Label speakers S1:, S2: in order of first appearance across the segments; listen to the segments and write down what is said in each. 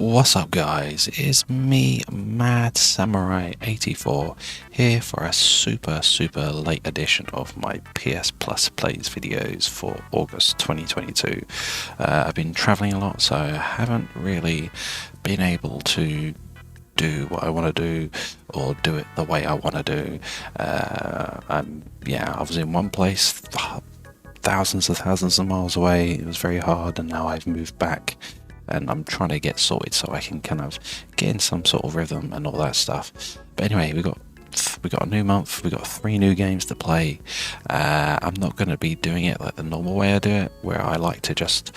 S1: What's up guys, it's me, Mad Samurai 84, here for a super late edition of my PS Plus Plays videos for August 2022. I've been travelling a lot, so I haven't really been able to do what I want to do or do it the way I want to do. I was in one place thousands of miles away. It was very hard, and now I've moved back and I'm trying to get sorted so I can kind of get in some sort of rhythm and all that stuff. But anyway, we got a new month, we got 3 new games to play. I'm not going to be doing it like the normal way I do it, where I like to just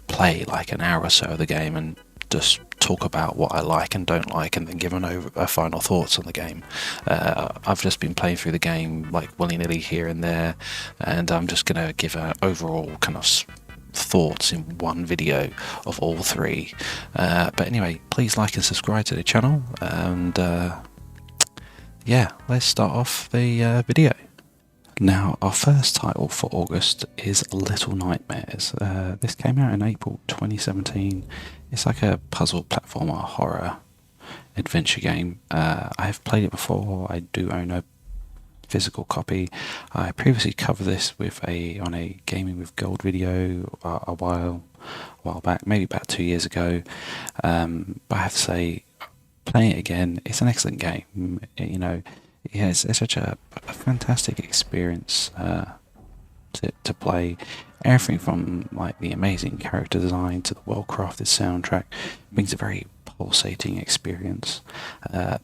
S1: play like an hour or so of the game and just talk about what I like and don't like, and then give a final thoughts on the game. I've just been playing through the game like willy-nilly here and there, and I'm just going to give an overall kind of thoughts in one video of all 3. But anyway, please like and subscribe to the channel, and let's start off the video. Now, our first title for August is Little Nightmares. This came out in April 2017. It's like a puzzle platformer horror adventure game. I have played it before. I do own a physical copy. I previously covered this on a Gaming with Gold video a while back, maybe about 2 years ago. But I have to say, playing it again, it's an excellent game. It's such a fantastic experience to play. Everything from like the amazing character design to the well-crafted soundtrack brings a very pulsating experience.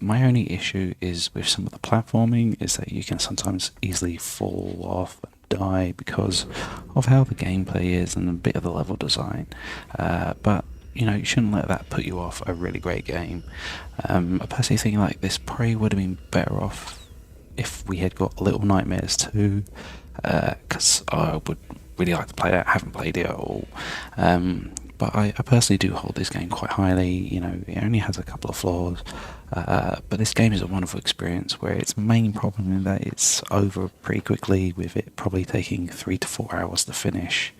S1: My only issue is with some of the platforming is that you can sometimes easily fall off and die because of how the gameplay is and a bit of the level design. But you shouldn't let that put you off a really great game. I personally think like this probably would have been better off if we had got Little Nightmares 2, because I would really like to play it. I haven't played it at all. But I personally do hold this game quite highly. It only has a couple of flaws, but this game is a wonderful experience, where its main problem is that it's over pretty quickly, with it probably taking 3 to 4 hours to finish.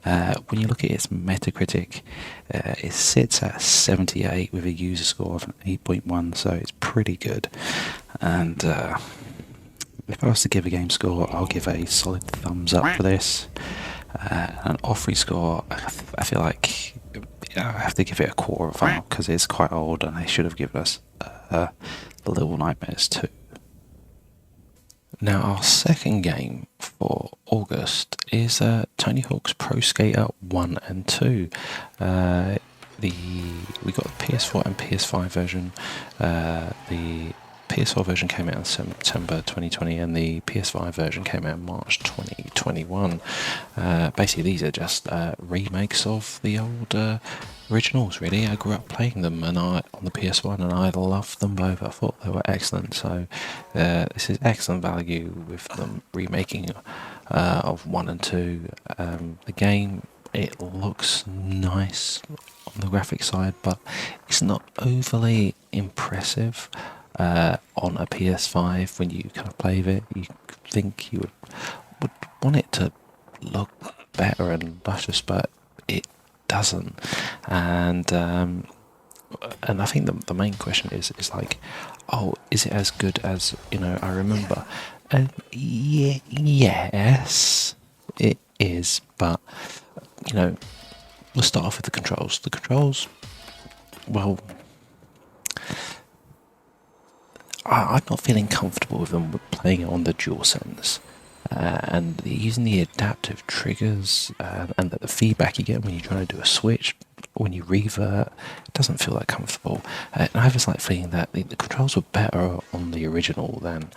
S1: When you look at its Metacritic, it sits at 78 with a user score of an 8.1, so it's pretty good. And if I was to give a game score, I'll give a solid thumbs up for this. An offering score, I feel like I have to give it a quarter of a, because it's quite old and they should have given us The Little Nightmares 2. Now, our second game for August is Tony Hawk's Pro Skater 1 and 2. We got the PS4 and PS5 version. The PS4 version came out in September 2020, and the PS5 version came out in March 2021. Basically, these are just remakes of the old originals, really. I grew up playing them on the PS1, and I loved them both. I thought they were excellent. So this is excellent value with them remaking of 1 and 2. The game, it looks nice on the graphic side, but it's not overly impressive. On a PS5, when you kind of play with it, you think you would want it to look better and luscious, but it doesn't. And I think the main question is like, is it as good as I remember? Yes, it is. But let's start off with the controls. The controls, well, I'm not feeling comfortable with them playing it on the DualSense, and using the adaptive triggers and the feedback you get when you're trying to do a switch, when you revert, it doesn't feel that comfortable. And I have this like feeling that the controls were better on the original than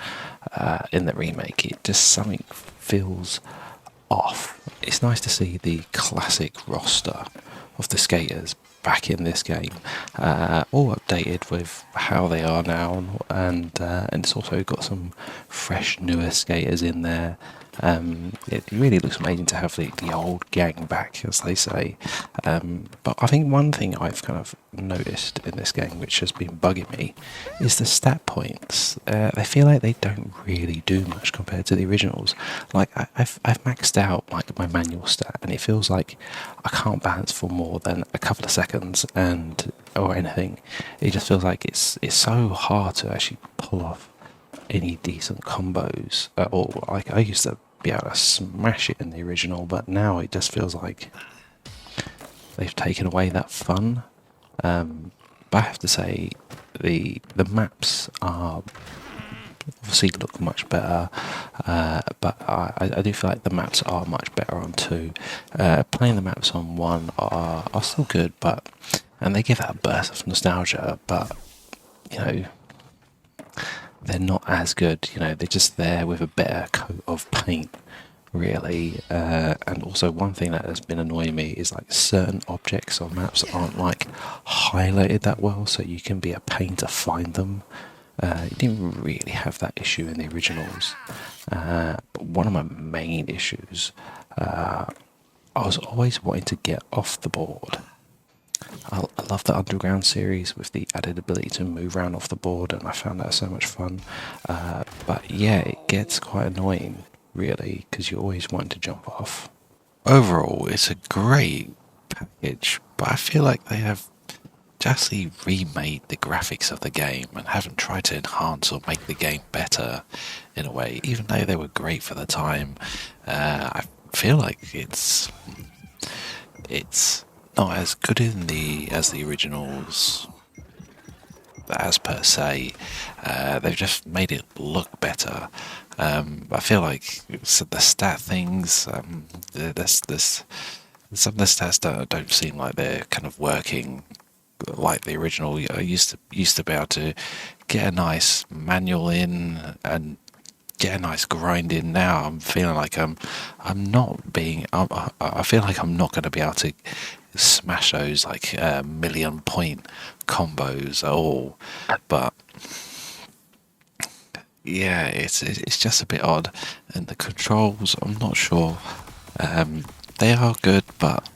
S1: in the remake. It just, something feels off. It's nice to see the classic roster of the skaters back in this game, all updated with how they are now, and it's also got some fresh newer skaters in there. It really looks amazing to have the old gang back, as they say. But I think one thing I've kind of noticed in this game, which has been bugging me, is the stat points. They feel like they don't really do much compared to the originals. Like I've maxed out like my manual stat, and it feels like I can't balance for more than a couple of seconds, and or anything. It just feels like it's so hard to actually pull off any decent combos at all. Like I used to be able to smash it in the original, but now it just feels like they've taken away that fun. But I have to say, the maps are obviously look much better, but I do feel like the maps are much better on 2. Playing the maps on 1 are still good, and they give that a burst of nostalgia, but you know, they're not as good. You know, they're just there with a better coat of paint, really. And also, one thing that has been annoying me is like certain objects on maps aren't like highlighted that well, so you can be a pain to find them. You didn't really have that issue in the originals. But one of my main issues, I was always wanting to get off the board. I love the Underground series with the added ability to move around off the board, and I found that so much fun. But yeah, it gets quite annoying, really, because you always want to jump off. Overall, it's a great package, but I feel like they have just remade the graphics of the game and haven't tried to enhance or make the game better in a way, even though they were great for the time. I feel like it's not as good as the originals, as per se. They've just made it look better. I feel like the stat things, this some of the stats don't seem like they're kind of working like the original. I used to be able to get a nice manual in and get a nice grind in. Now I'm feeling like I feel like I'm not going to be able to smash those like million point combos at all. But yeah, it's just a bit odd, and the controls, I'm not sure. They are good, but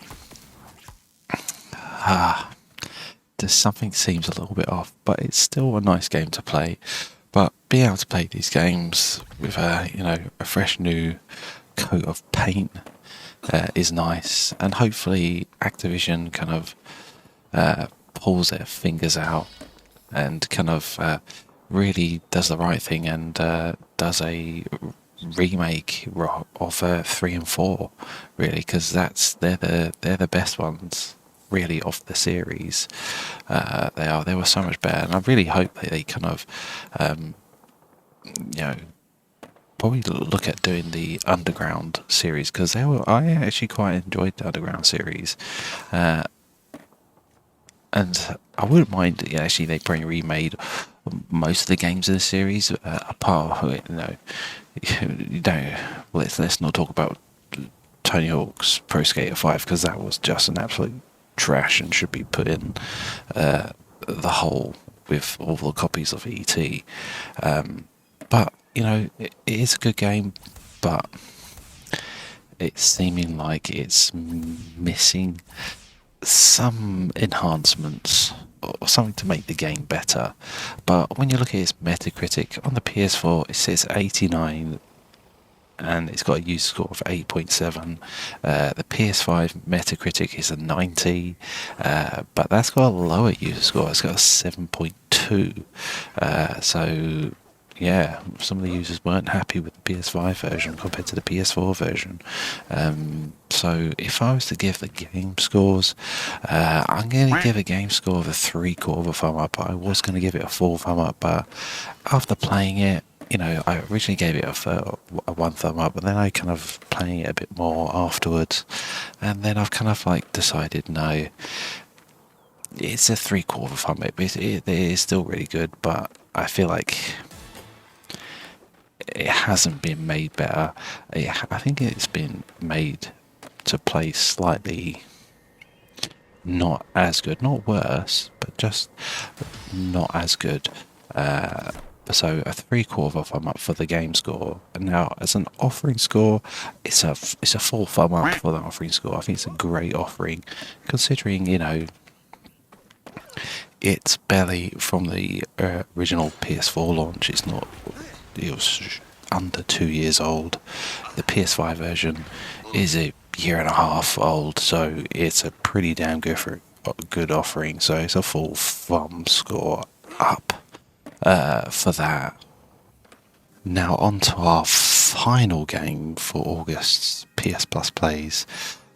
S1: there's something seems a little bit off. But it's still a nice game to play. But being able to play these games with a fresh new coat of paint is nice, and hopefully Activision kind of pulls their fingers out and kind of really does the right thing and does a remake of 3 and 4, really, because they're the best ones really of the series. They were so much better, and I really hope that they kind of probably look at doing the Underground series, because I actually quite enjoyed the Underground series, and I wouldn't mind actually they probably remade most of the games in the series, apart you don't let's not talk about Tony Hawk's Pro Skater 5, because that was just an absolute trash and should be put in the hole with all the copies of ET. But it is a good game, but it's seeming like it's missing some enhancements or something to make the game better. But when you look at its Metacritic on the PS4, it says 89, and it's got a user score of 8.7. The PS5 Metacritic is a 90, but that's got a lower user score. It's got a 7.2. So yeah, some of the users weren't happy with the PS5 version compared to the PS4 version. So if I was to give the game scores, I'm going to give a game score of a 3/4 thumb up. I was going to give it a 4 thumb up, but after playing it, I originally gave it a 1 thumb up, but then I kind of playing it a bit more afterwards, and then I've kind of like decided no, it's a 3/4 thumb up. It is still really good, but I feel like it hasn't been made better. I think it's been made to play slightly not as good, not worse, but just not as good. So a 3/4 of a thumb up for the game score. And now, as an offering score, it's a full thumb up for the offering score. I think it's a great offering, considering it's barely from the original PS4 launch. It was under 2 years old. The PS5 version is a year and a half old, so it's a pretty damn good offering. So it's a full thumb score up for that. Now on to our final game for August's PS Plus plays.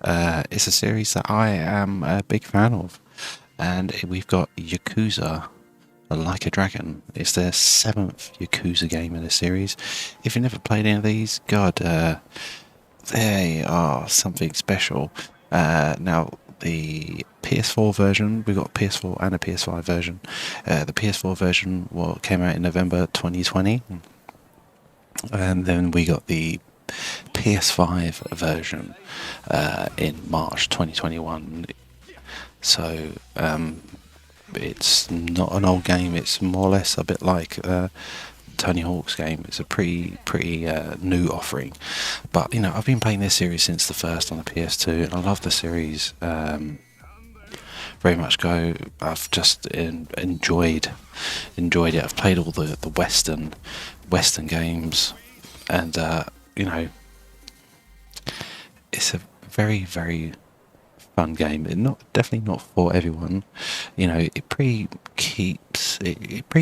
S1: It's a series that I am a big fan of, and we've got Yakuza Like a Dragon. It's their 7th Yakuza game in the series. If you've never played any of these, God, they are something special. Now, the PS4 version, we've got a PS4 and a PS5 version. The PS4 version came out in November 2020. And then we got the PS5 version in March 2021. So it's not an old game. It's more or less a bit like Tony Hawk's game. It's a pretty new offering. But I've been playing this series since the first on the PS2, and I love the series very much. I've just enjoyed it. I've played all the Western games, and it's a very, very fun game. Definitely not for everyone. It pretty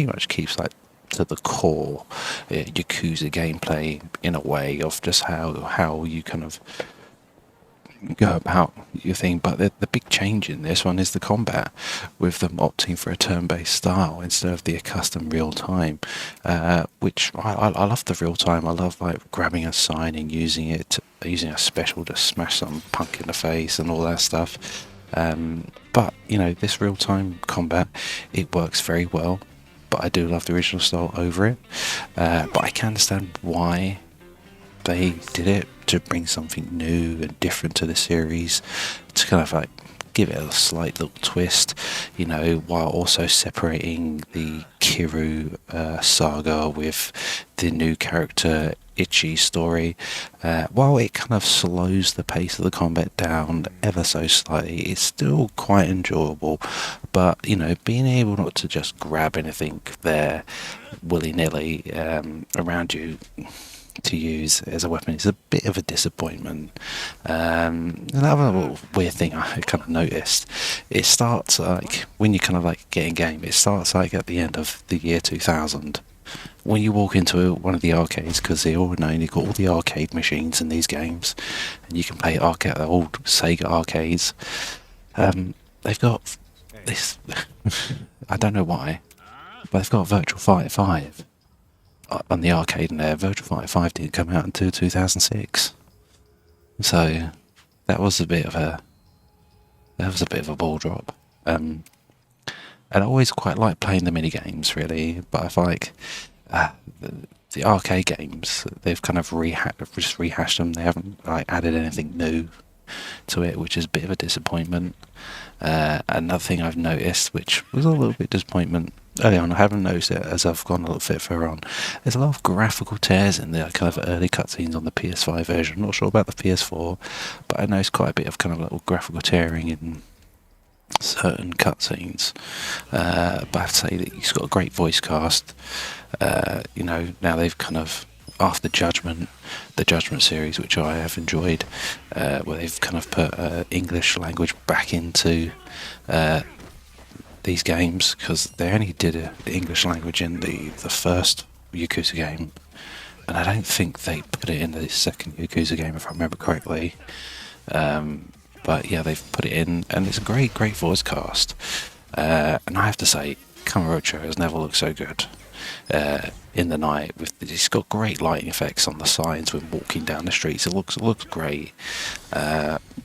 S1: much keeps like to the core Yakuza gameplay in a way of just how you kind of go about your thing. But the big change in this one is the combat, with them opting for a turn-based style instead of the accustomed real time, which I love. The real time, I love like grabbing a sign and using a special to smash some punk in the face and all that stuff. But this real time combat, it works very well, but I do love the original style over it. But I can understand why they did it, to bring something new and different to the series, to kind of like give it a slight little twist, while also separating the Kiru saga with the new character Ichi story. While it kind of slows the pace of the combat down ever so slightly, it's still quite enjoyable. But being able not to just grab anything there willy-nilly around you to use as a weapon is a bit of a disappointment. Another little weird thing I kind of noticed, it starts like when you kind of like get in game, it starts like at the end of the year 2000 when you walk into one of the arcades, because they all know you've got all the arcade machines in these games and you can play old Sega arcades. They've got this I don't know why, but they've got Virtual Fighter 5 on the arcade in there. Virtual Fighter 5 didn't come out until 2006, so that was a bit of a ball drop. And I always quite like playing the mini games, really, but I feel like the arcade games, they've kind of rehashed them. They haven't like added anything new to it, which is a bit of a disappointment. Another thing I've noticed, which was a little bit disappointment early on, I haven't noticed it as I've gone a little bit further on, there's a lot of graphical tears in the kind of early cutscenes on the PS5 version. I'm not sure about the PS4, but I noticed quite a bit of kind of little graphical tearing in certain cutscenes. But I have to say that he's got a great voice cast. Now they've kind of, after the Judgment series, which I have enjoyed, where they've kind of put English language back into these games, because they only did the English language in the first Yakuza game, and I don't think they put it in the second Yakuza game, if I remember correctly. But yeah, they've put it in, and it's a great voice cast. And I have to say, Kamurocho has never looked so good in the night. It's got great lighting effects on the sides when walking down the streets. It looks great.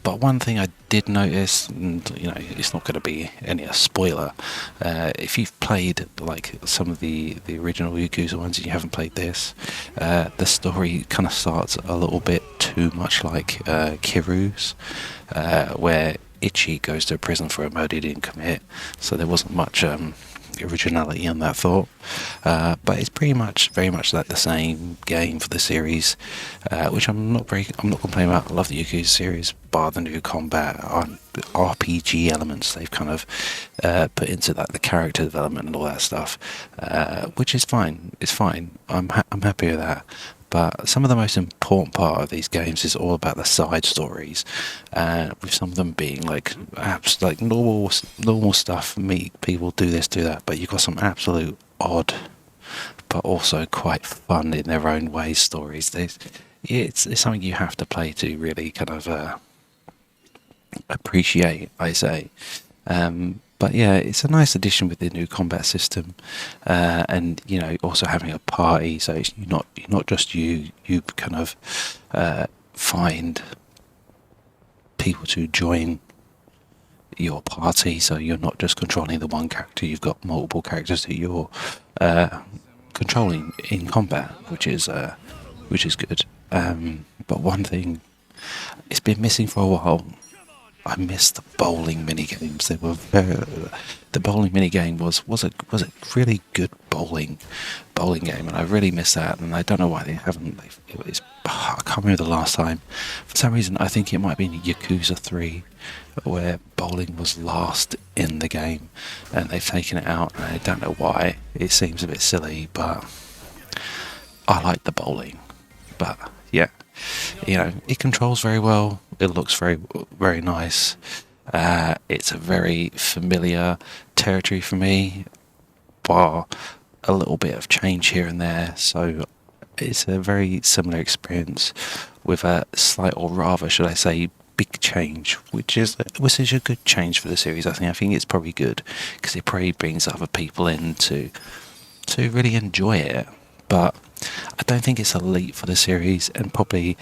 S1: But one thing I did notice, and it's not going to be a spoiler, if you've played like some of the original Yakuza ones and you haven't played this, the story kind of starts a little bit too much like Kiru's, where Ichi goes to prison for a murder he didn't commit, so there wasn't much originality in that thought. But it's pretty much very much like the same game for the series, which I'm not complaining about. I love the Yakuza series, bar the new combat on RPG elements they've kind of put into like the character development and all that stuff, which is fine. It's fine. I'm happy with that. But some of the most important part of these games is all about the side stories, with some of them being like apps, like normal stuff. People do this, do that, but you've got some absolute odd, but also quite fun in their own way stories. It's something you have to play to really kind of appreciate, I say. But yeah, it's a nice addition with the new combat system, and also having a party. So it's not just you. You kind of find people to join your party. So you're not just controlling the one character. You've got multiple characters that you're controlling in combat, which is good. But one thing it's been missing for a while. I missed the bowling mini games. The bowling mini game was a really good bowling game, and I really miss that. And I don't know why they haven't. I can't remember the last time. For some reason, I think it might be in Yakuza 3, where bowling was last in the game, and they've taken it out. And I don't know why. It seems a bit silly, but I like the bowling. But yeah. It controls very well. It looks very, very nice. It's a very familiar territory for me, bar a little bit of change here and there. So it's a very similar experience with a slight, or rather, should I say, big change, which is a good change for the series. I think it's probably good because it probably brings other people in to really enjoy it. But I don't think it's a leap for the series, and probably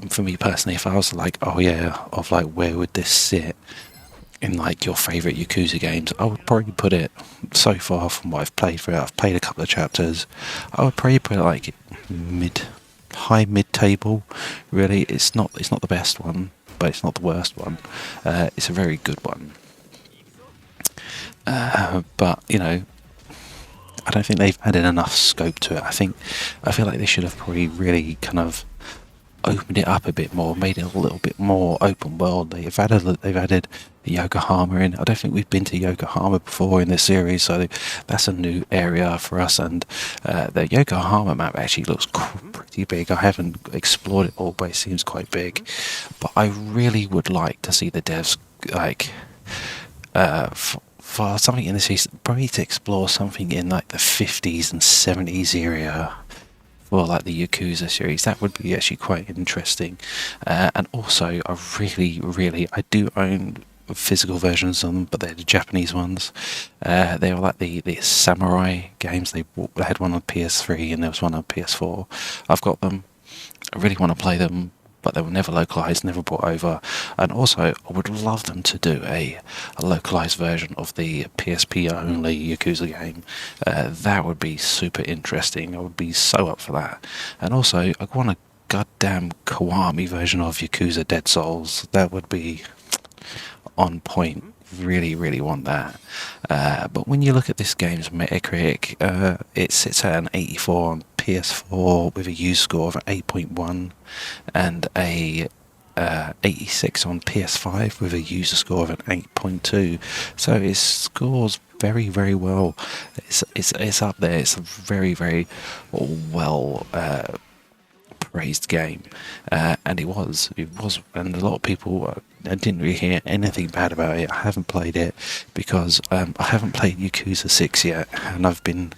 S1: for me personally, if I was like, oh yeah, of like where would this sit in like your favourite Yakuza games, I would probably put it, so far from what I've played for it, I've played a couple of chapters, I would probably put it like high mid table. Really, it's not the best one, but it's not the worst one. It's a very good one. But I don't think they've added enough scope to it. I feel like they should have probably really kind of opened it up a bit more, made it a little bit more open world. They've added Yokohama in. I don't think we've been to Yokohama before in this series, so that's a new area for us. And the Yokohama map actually looks pretty big. I haven't explored it all, but it seems quite big. But I really would like to see the devs like for something in the series, probably to explore something in like the 50s and 70s area for like the Yakuza series. That would be actually quite interesting. And also, I do own physical versions of them, but they're the Japanese ones. They were like the samurai games. They had one on PS3 and there was one on PS4. I've got them. I really want to play them, but they were never localized, never brought over. And also, I would love them to do a localized version of the PSP only Yakuza game. That would be super interesting. I would be so up for that. And also, I want a goddamn Kiwami version of Yakuza Dead Souls. That would be on point. Really want that. But when you look at this game's Metacritic, it sits at an 84 on PS4 with a user score of 8.1 and a 86 on PS5 with a user score of an 8.2. So it scores very well. It's up there. It's a very well praised game, and it was, and a lot of people didn't really hear anything bad about it. I haven't played it because I haven't played Yakuza 6 yet, and I've been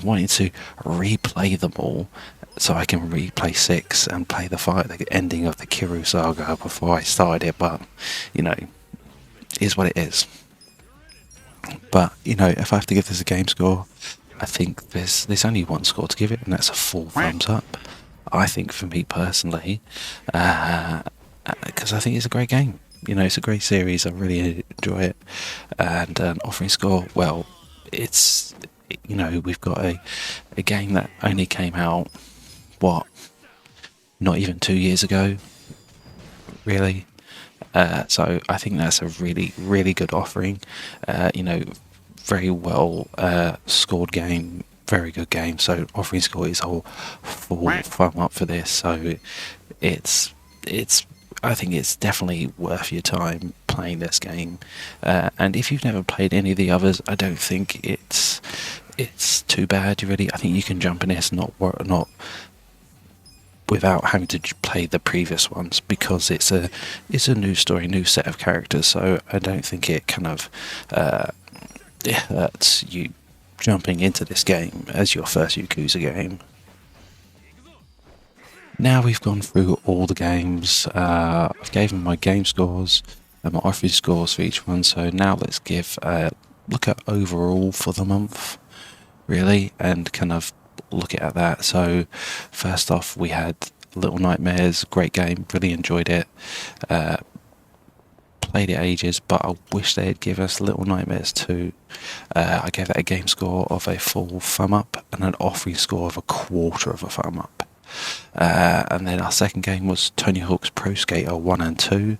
S1: wanting to replay them all so I can replay 6 and play the ending of the Kiryu saga before I started it. But it is what it is. But if I have to give this a game score, I think there's only one score to give it, and that's a full thumbs up. I think, for me personally, because I think it's a great game. It's a great series. I really enjoy it. And an offering score, well, it's we've got a game that only came out not even 2 years ago, really. So I think that's a really good offering. Very well scored game, very good game. So offering score is all full thumb up for this. So it's I think it's definitely worth your time playing this game. And if you've never played any of the others, I don't think it's too bad. Really, I think you can jump in this not without having to play the previous ones, because it's a new story, new set of characters. So I don't think it kind of it hurts you jumping into this game as your first Yakuza game. Now we've gone through all the games. I've given my game scores and my offering scores for each one. So now let's give a look at overall for the month, really, and kind of look at that. So first off, we had Little Nightmares, great game, really enjoyed it. Played it ages, but I wish they'd give us Little Nightmares 2. I gave that a game score of a full thumb up and an offering score of a quarter of a thumb up. And then our second game was Tony Hawk's Pro Skater 1 and 2.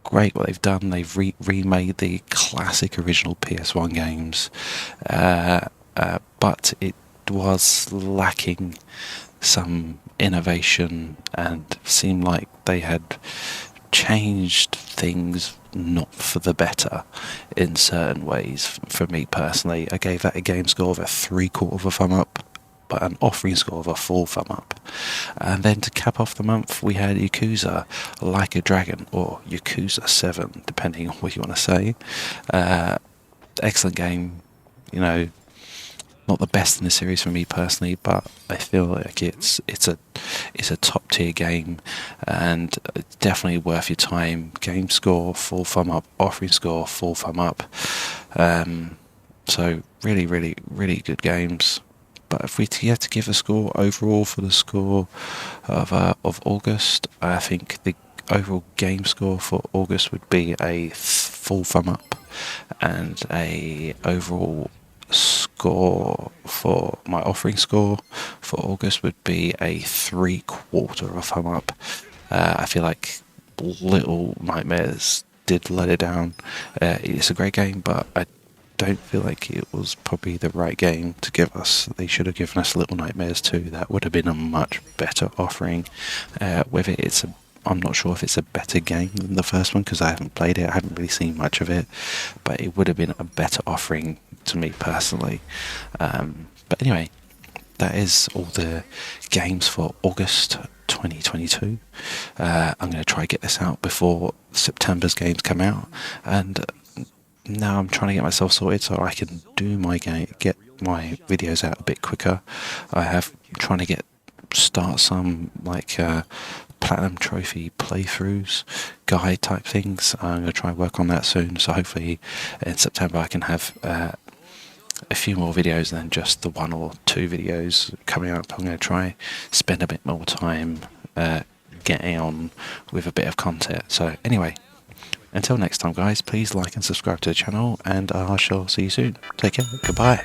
S1: Great what they've done. They've remade the classic original PS1 games, but it was lacking some innovation and seemed like they had changed things not for the better in certain ways. For me personally, I gave that a game score of a 3/4 of a thumb up, but an offering score of a full thumb up. And then to cap off the month, we had Yakuza Like a Dragon, or Yakuza 7, depending on what you want to say. Excellent game, not the best in the series for me personally, but I feel like it's a top tier game, and it's definitely worth your time. Game score full thumb up, offering score full thumb up. So really good games. But if we had to give a score overall for the score of August, I think the overall game score for August would be a full thumb up, and a overall score for my offering score for August would be a 3/4 of a thumb up. I feel like Little Nightmares did let it down. It's a great game, but I don't feel like it was probably the right game to give us. They should have given us Little Nightmares 2. That would have been a much better offering. With it, I'm not sure if it's a better game than the first one, because I haven't played it. I haven't really seen much of it, but it would have been a better offering to me personally. But anyway, that is all the games for August 2022. I'm going to try to get this out before September's games come out, and now I'm trying to get myself sorted so I can do get my videos out a bit quicker. Trying to start some platinum trophy playthroughs, guide type things. I'm going to try and work on that soon, so hopefully in September I can have a few more videos than just the 1 or 2 videos coming up. I'm going to try spend a bit more time getting on with a bit of content. So anyway, until next time guys, please like and subscribe to the channel, and I shall see you soon. Take care, goodbye.